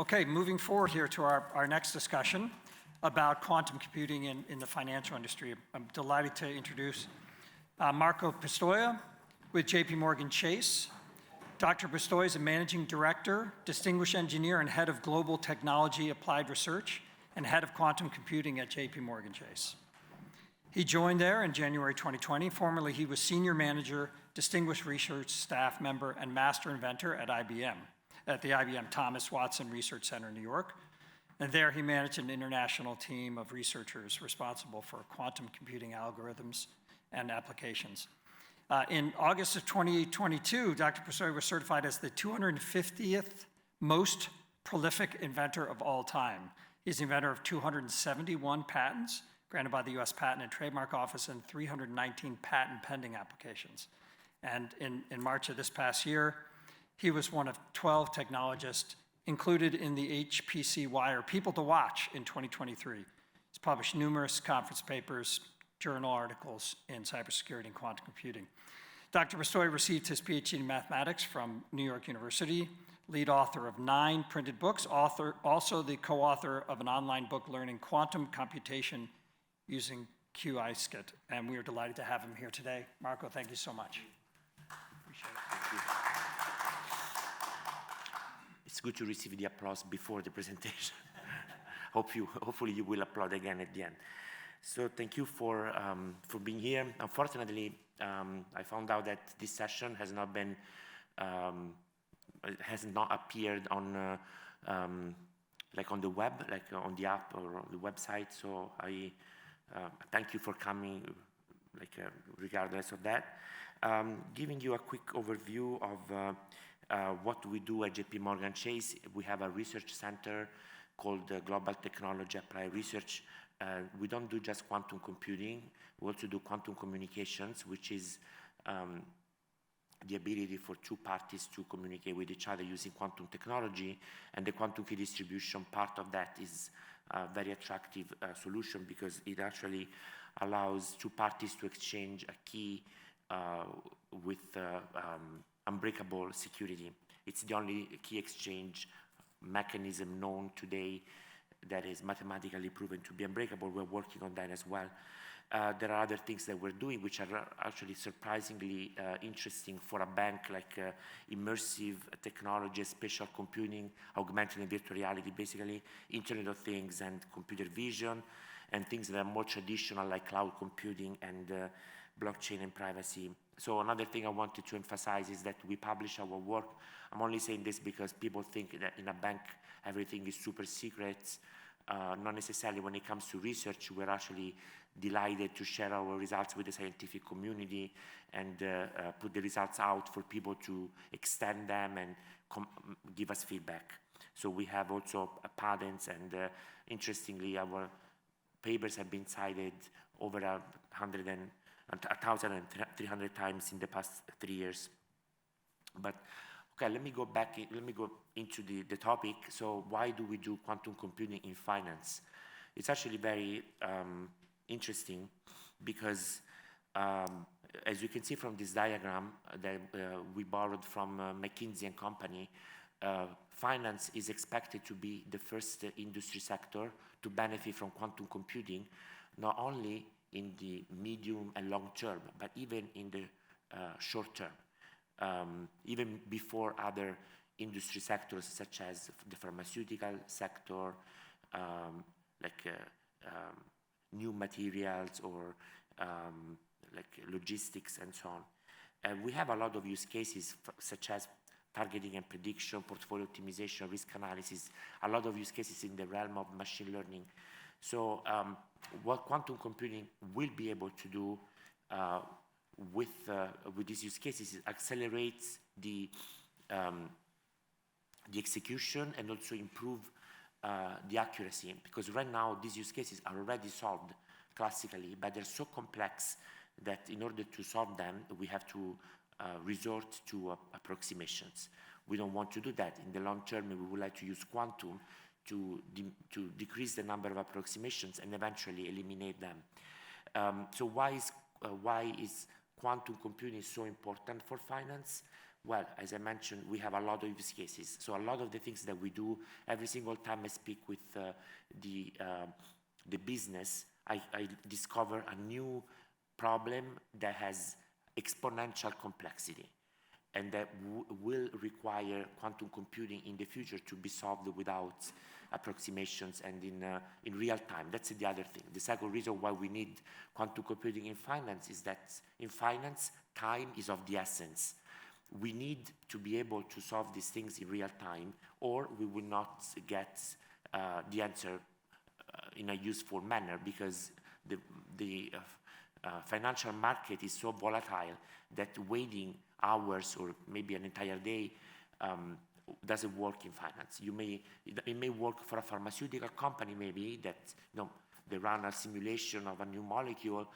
Okay, moving forward here to our next discussion about quantum computing in the financial industry. I'm delighted to introduce Marco Pistoia with JPMorgan Chase. Dr. Pistoia is a managing director, distinguished engineer, and head of global technology applied research, and head of quantum computing at JPMorgan Chase. He joined there in January 2020. Formerly, he was senior manager, distinguished research staff member, and master inventor at IBM, at the IBM Thomas Watson Research Center in New York. And there he managed an international team of researchers responsible for quantum computing algorithms and applications. In August of 2022, Dr. Pistoia was certified as the 250th most prolific inventor of all time. He's the inventor of 271 patents granted by the US Patent and Trademark Office and 319 patent pending applications. And in March of this past year, he was one of 12 technologists included in the HPCwire People to Watch in 2023. He's published numerous conference papers, journal articles in cybersecurity and quantum computing. Dr. Pistoia received his Ph.D. in mathematics from New York University, lead author of 9 printed books, also the co-author of an online book, Learning Quantum Computation using Qiskit. And we are delighted to have him here today. Marco, thank you so much. Appreciate it. Thank you. It's good to receive the applause before the presentation. Hopefully you will applaud again at the end. So thank you for being here. Unfortunately, I found out that this session has not been, has not appeared on like on the web, like on the app or on the website. So I thank you for coming, like regardless of that. Giving you a quick overview of what we do at JPMorgan Chase. We have a research center called Global Technology Applied Research. We don't do just quantum computing. We also do quantum communications, which is the ability for two parties to communicate with each other using quantum technology. And the quantum key distribution part of that is a very attractive solution because it actually allows two parties to exchange a key with unbreakable security. It's the only key exchange mechanism known today that is mathematically proven to be unbreakable. We're working on that as well. There are other things that we're doing which are actually surprisingly interesting for a bank, like immersive technology, spatial computing, augmented and virtual reality, basically Internet of Things and computer vision, and things that are more traditional like cloud computing and blockchain and privacy. So another thing I wanted to emphasize is that we publish our work. I'm only saying this because people think that in a bank everything is super secret. Not necessarily. When it comes to research, we're actually delighted to share our results with the scientific community and put the results out for people to extend them and give us feedback. So we have also patents, and interestingly, our papers have been cited over 1,300 times in the past 3 years. But okay, let me go back. Let me go into the topic. So why do we do quantum computing in finance? It's actually very interesting because, as you can see from this diagram that we borrowed from McKinsey and Company, finance is expected to be the first industry sector to benefit from quantum computing, not only in the medium and long term, but even in the short term, even before other industry sectors such as the pharmaceutical sector, like new materials or like logistics and so on. We have a lot of use cases such as targeting and prediction, portfolio optimization, risk analysis, a lot of use cases in the realm of machine learning. So what quantum computing will be able to do with these use cases is accelerates the execution and also improve the accuracy, because right now these use cases are already solved classically, but they're so complex that in order to solve them, we have to resort to approximations. We don't want to do that. In the long term, we would like to use quantum to decrease the number of approximations and eventually eliminate them. So why is quantum computing so important for finance? Well, as I mentioned, we have a lot of use cases. So a lot of the things that we do, every single time I speak with the business, I discover a new problem that has exponential complexity and that will require quantum computing in the future to be solved without approximations and in real time. That's the other thing. The second reason why we need quantum computing in finance is that in finance, time is of the essence. We need to be able to solve these things in real time, or we will not get the answer in a useful manner, because the financial market is so volatile that waiting hours or maybe an entire day doesn't work in finance. It may work for a pharmaceutical company, maybe, that they run a simulation of a new molecule.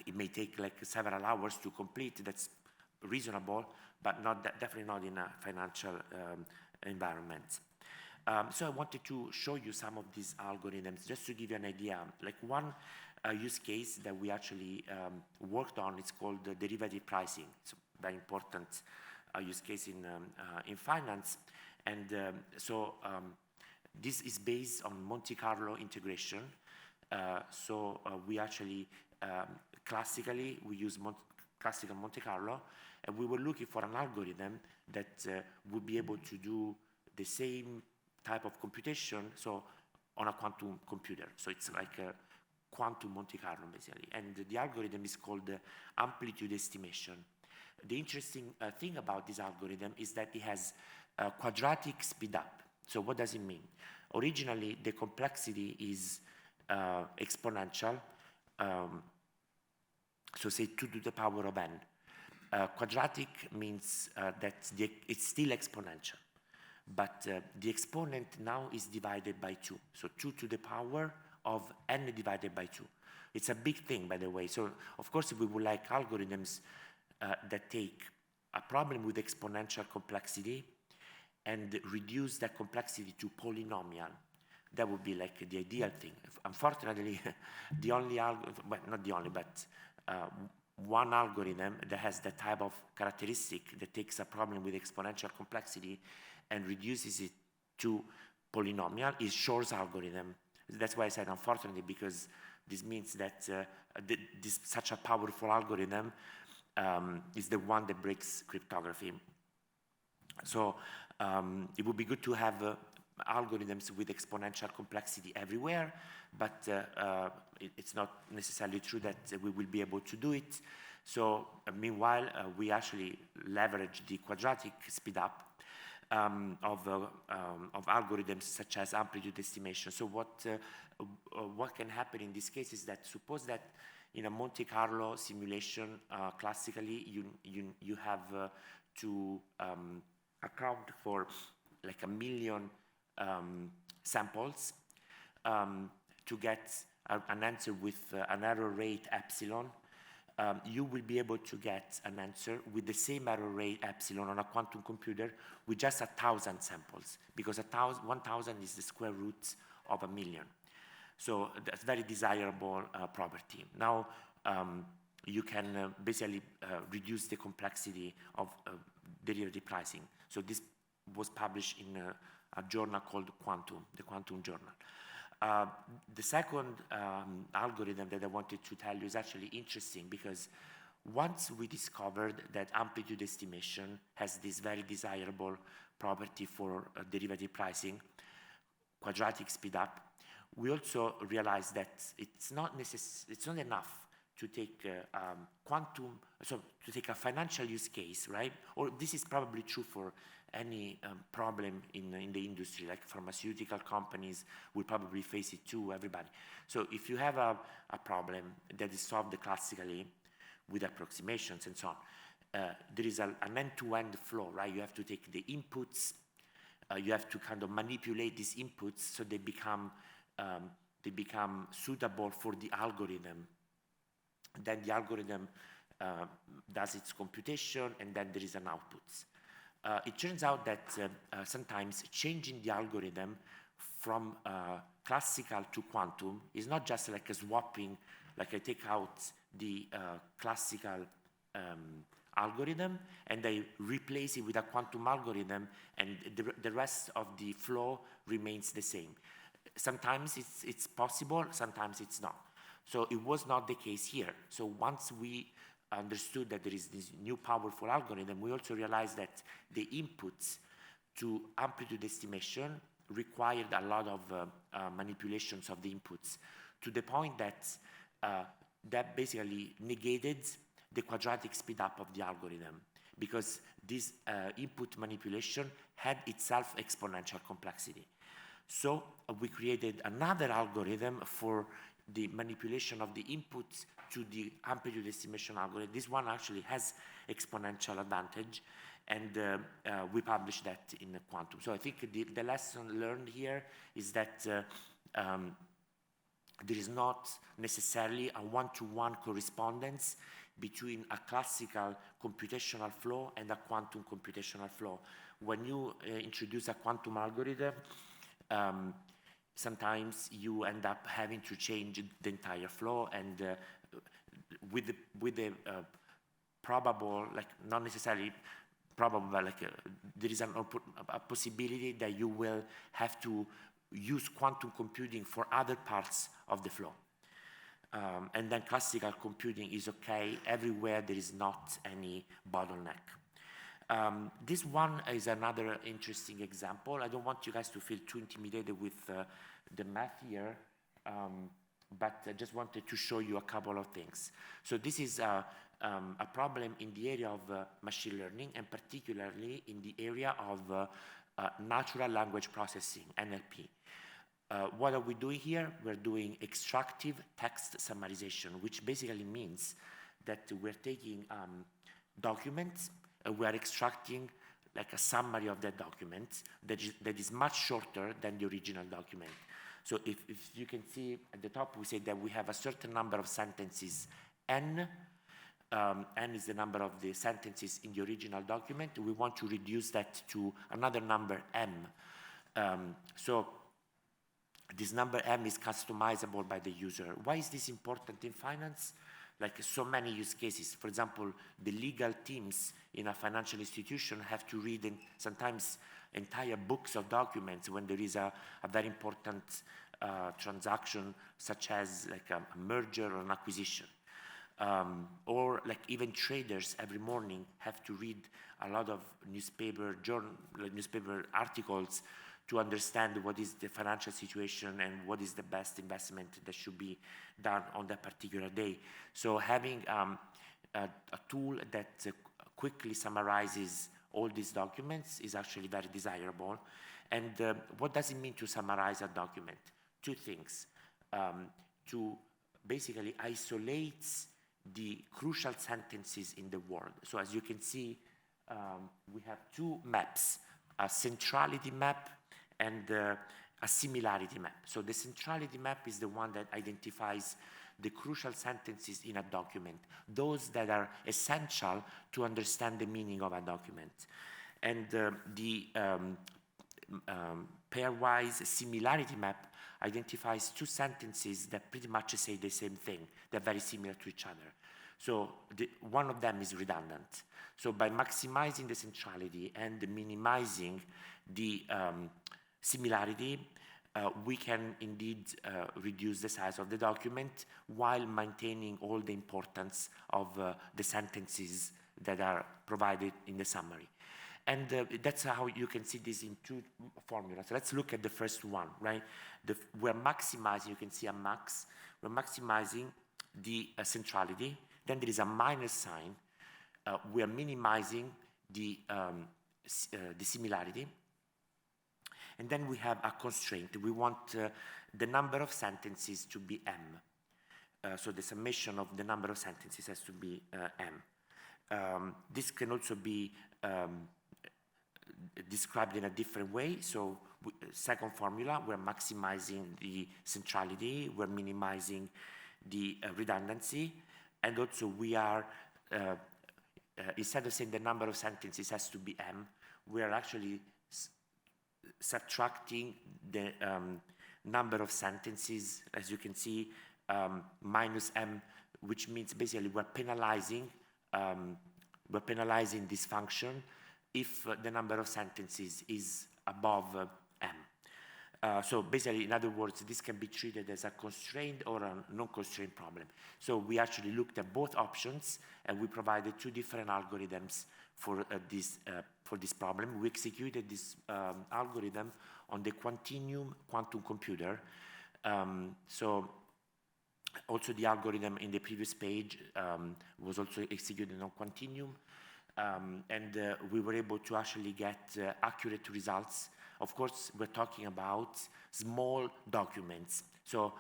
It may take like several hours to complete. That's reasonable, but definitely not in a financial environment. So I wanted to show you some of these algorithms just to give you an idea. Like one use case that we actually worked on, it's called derivative pricing. It's a very important use case in finance. And this is based on Monte Carlo integration. We actually, classically, we use classical Monte Carlo, and we were looking for an algorithm that would be able to do the same type of computation, so on a quantum computer. So it's like a quantum Monte Carlo, basically. And the algorithm is called amplitude estimation. The interesting thing about this algorithm is that it has a quadratic speedup. So what does it mean? Originally, the complexity is exponential, so say 2 to the power of n. Quadratic means that it's still exponential, but the exponent now is divided by 2. So 2 to the power of n divided by 2. It's a big thing, by the way. So of course, we would like algorithms that take a problem with exponential complexity and reduce that complexity to polynomial. That would be like the ideal thing. Unfortunately, the only well, not the only, but one algorithm that has that type of characteristic that takes a problem with exponential complexity and reduces it to polynomial is Shor's algorithm. That's why I said unfortunately, because this means that such a powerful algorithm is the one that breaks cryptography. So it would be good to have algorithms with exponential complexity everywhere, but it's not necessarily true that we will be able to do it. So meanwhile, we actually leverage the quadratic speedup of algorithms such as amplitude estimation. So what can happen in this case is that suppose that in a Monte Carlo simulation, classically, you have to account for like 1 million samples to get an answer with an error rate epsilon. You will be able to get an answer with the same error rate epsilon on a quantum computer with just 1,000 samples, because 1,000 is the square root of 1 million. So that's very desirable property. Now, you can basically reduce the complexity of derivative pricing. So this was published in a journal called Quantum, the Quantum Journal. The second algorithm that I wanted to tell you is actually interesting, because once we discovered that amplitude estimation has this very desirable property for derivative pricing, quadratic speedup, we also realized that it's not enough to take to take a financial use case, right? Or this is probably true for any problem in the industry, like pharmaceutical companies will probably face it too, everybody. So if you have a problem that is solved classically with approximations and so on, there is an end-to-end flow, right? You have to take the inputs, you have to kind of manipulate these inputs so they become suitable for the algorithm. Then the algorithm does its computation, and then there is an output. It turns out that sometimes changing the algorithm from classical to quantum is not just like a swapping, like I take out the classical algorithm, and they replace it with a quantum algorithm, and the rest of the flow remains the same. Sometimes it's possible, sometimes it's not. So it was not the case here. So once we understood that there is this new powerful algorithm, we also realized that the inputs to amplitude estimation required a lot of manipulations of the inputs, to the point that that basically negated the quadratic speed up of the algorithm, because this input manipulation had itself exponential complexity. So we created another algorithm for the manipulation of the inputs to the amplitude estimation algorithm. This one actually has exponential advantage, and we published that in the Quantum. So I think the lesson learned here is that there is not necessarily a one-to-one correspondence between a classical computational flow and a quantum computational flow. When you introduce a quantum algorithm, sometimes you end up having to change the entire flow, and with the probable, like not necessarily probable, but like there is a possibility that you will have to use quantum computing for other parts of the flow. And then classical computing is okay everywhere there is not any bottleneck. This one is another interesting example. I don't want you guys to feel too intimidated with the math here, but I just wanted to show you a couple of things. So this is a problem in the area of machine learning, and particularly in the area of natural language processing, NLP. What are we doing here? We're doing extractive text summarization, which basically means that we're taking documents, we are extracting like a summary of that document that is much shorter than the original document. So if you can see at the top, we say that we have a certain number of sentences, n. N is the number of the sentences in the original document. We want to reduce that to another number, m. So this number m is customizable by the user. Why is this important in finance? Like so many use cases. For example, the legal teams in a financial institution have to read sometimes entire books of documents when there is a very important transaction, such as like a merger or an acquisition. Or like even traders every morning have to read a lot of newspaper articles to understand what is the financial situation and what is the best investment that should be done on that particular day. So having a tool that quickly summarizes all these documents is actually very desirable. And what does it mean to summarize a document? Two things. To basically isolate the crucial sentences in the word. So as you can see, we have two maps, a centrality map and a similarity map. So the centrality map is the one that identifies the crucial sentences in a document, those that are essential to understand the meaning of a document. And the pairwise similarity map identifies two sentences that pretty much say the same thing. They're very similar to each other. So one of them is redundant. So by maximizing the centrality and minimizing the similarity, we can indeed reduce the size of the document while maintaining all the importance of the sentences that are provided in the summary. And that's how you can see this in two formulas. So let's look at the first one, right? We're maximizing, you can see a max, we're maximizing the centrality. Then there is a minus sign. We are minimizing the similarity. And then we have a constraint. We want the number of sentences to be m. So the summation of the number of sentences has to be m. This can also be described in a different way. So second formula, we're maximizing the centrality, we're minimizing the redundancy, and also we are, instead of saying the number of sentences has to be m, we are actually subtracting the number of sentences, as you can see, minus m, which means basically we're penalizing we're penalizing this function if the number of sentences is above m. So basically, in other words, this can be treated as a constrained or a non-constrained problem. So we actually looked at both options, and we provided two different algorithms for this problem. We executed this algorithm on the Quantinuum quantum computer. So also the algorithm in the previous page was also executed on Quantinuum. And we were able to actually get accurate results. Of course, we're talking about small documents. So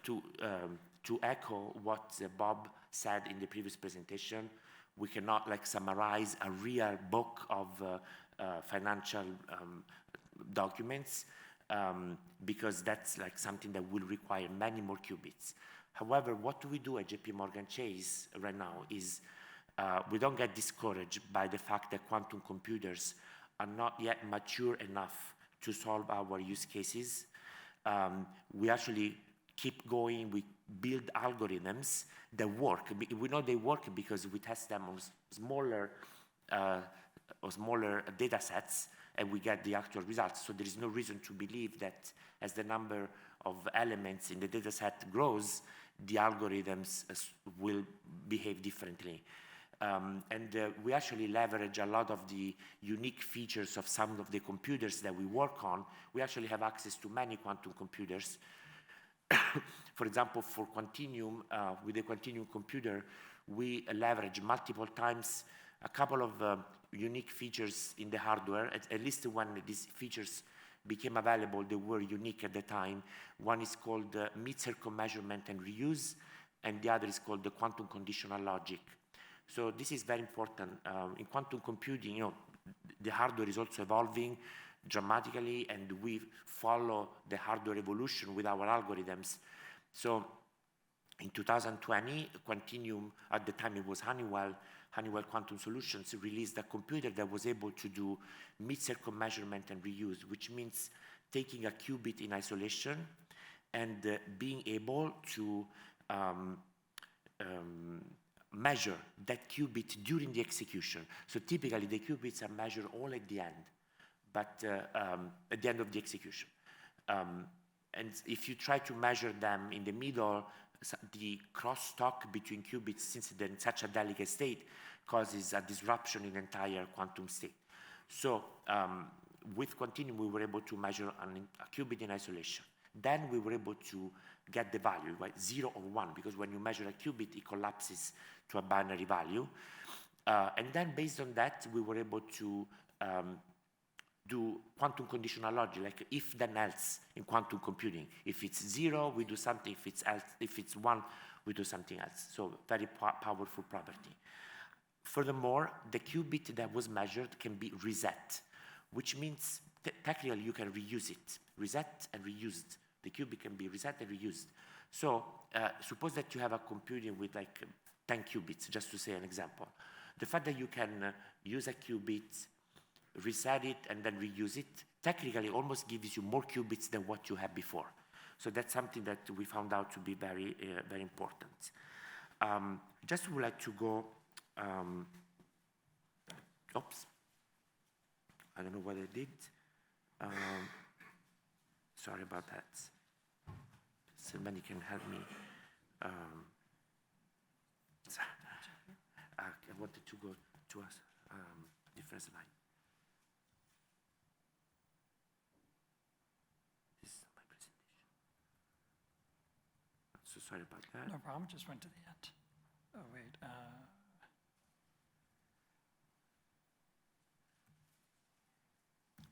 to echo what Bob said in the previous presentation, we cannot like summarize a real book of financial documents because that's like something that will require many more qubits. However, what we do at JPMorgan Chase right now is we don't get discouraged by the fact that quantum computers are not yet mature enough to solve our use cases. We actually keep going, we build algorithms that work. We know they work because we test them on smaller data sets and we get the actual results. So there is no reason to believe that as the number of elements in the data set grows, the algorithms will behave differently. We actually leverage a lot of the unique features of some of the computers that we work on. We actually have access to many quantum computers. For example, for Quantinuum, with the Quantinuum computer, we leverage multiple times a couple of unique features in the hardware. At least when these features became available, they were unique at the time. One is called mid-circummeasurement and reuse, and the other is called the quantum conditional logic. So this is very important. In quantum computing, you know, the hardware is also evolving dramatically, and we follow the hardware evolution with our algorithms. So in 2020, Quantinuum, at the time it was Honeywell Quantum Solutions, released a computer that was able to do mid-circummeasurement and reuse, which means taking a qubit in isolation and being able to measure that qubit during the execution. So typically the qubits are measured all at the end, but at the end of the execution. And if you try to measure them in the middle, the crosstalk between qubits, since they're in such a delicate state, causes a disruption in the entire quantum state. So with Quantinuum, we were able to measure a qubit in isolation. Then we were able to get the value, right, 0 or 1, because when you measure a qubit, it collapses to a binary value. And then based on that, we were able to do quantum conditional logic, like if then else in quantum computing. If it's 0, we do something. If it's 1, we do something else. So very powerful property. Furthermore, the qubit that was measured can be reset, which means technically you can reuse it. Reset and reused. The qubit can be reset and reused. So suppose that you have a computing with like 10 qubits, just to say an example. The fact that you can use a qubit, reset it, and then reuse it, technically almost gives you more qubits than what you had before. So that's something that we found out to be very, very important. Just would like to go, oops, I don't know what I did. Sorry about that. Somebody can help me. I wanted to go to a different slide. This is my presentation. So sorry about that. No problem, just went to the end. Oh, wait.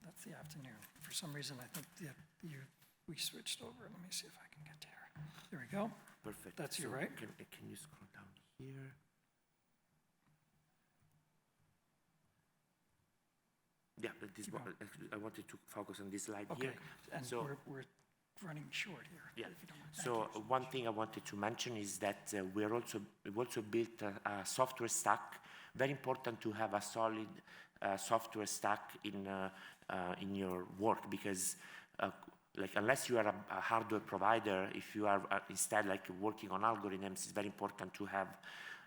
That's the afternoon. For some reason, I think we switched over. Let me see if I can get to here. There we go. Perfect. That's you, right? Can you scroll down here? Yeah, this one, I wanted to focus on this slide Okay. here. And So we're running short here. yeah. If you don't mind. So one thing I wanted to mention is that we've also built a software stack. Very important to have a solid software stack in your work, because like unless you are a hardware provider, if you are instead like working on algorithms, it's very important to have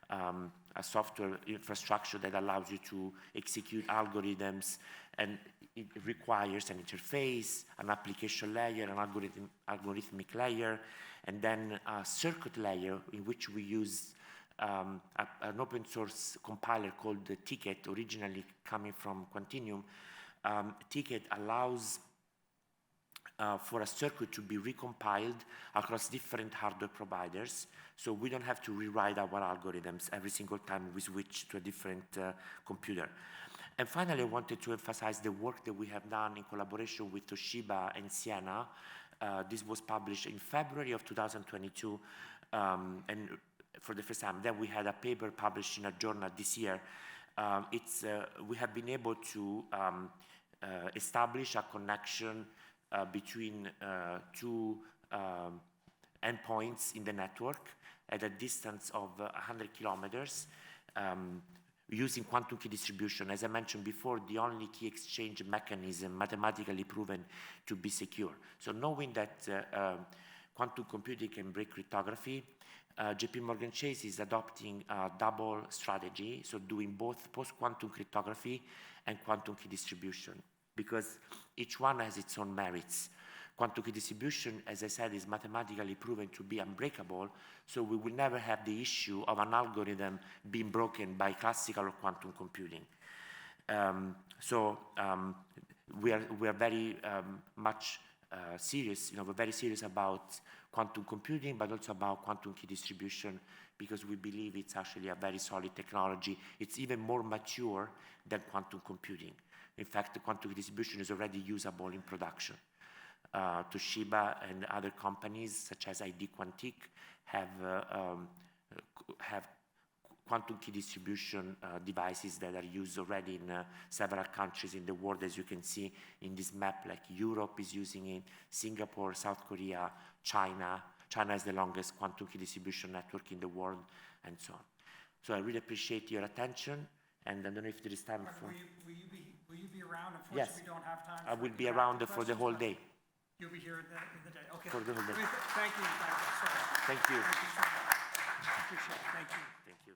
a software infrastructure that allows you to execute algorithms, and it requires an interface, an application layer, an algorithmic layer, and then a circuit layer in which we use an open source compiler called the Qiskit, originally coming from Quantinuum. Qiskit allows for a circuit to be recompiled across different hardware providers, so we don't have to rewrite our algorithms every single time we switch to a different computer. And finally, I wanted to emphasize the work that we have done in collaboration with Toshiba and Siena. This was published in February of 2022, and for the first time. Then we had a paper published in a journal this year. We have been able to establish a connection between two endpoints in the network at a distance of 100 kilometers using quantum key distribution. As I mentioned before, the only key exchange mechanism mathematically proven to be secure. So knowing that quantum computing can break cryptography, JPMorgan Chase is adopting a double strategy, so doing both post-quantum cryptography and quantum key distribution, because each one has its own merits. Quantum key distribution, as I said, is mathematically proven to be unbreakable, so we will never have the issue of an algorithm being broken by classical or quantum computing. We are very much serious, we're very serious about quantum computing, but also about quantum key distribution, because we believe it's actually a very solid technology. It's even more mature than quantum computing. In fact, the quantum key distribution is already usable in production. Toshiba and other companies, such as ID Quantique, have quantum key distribution devices that are used already in several countries in the world, as you can see in this map, like Europe is using it, Singapore, South Korea, China. China has the longest quantum key distribution network in the world, and so on. So I really appreciate your attention, and I don't know if there is time for... Will you be around? Unfortunately, yes. We don't have time. I will be around for the whole day. You'll be here in the day. Okay. For the whole day. Thank you. Thank you. Thank you so much. Appreciate it. Thank you. Thank you.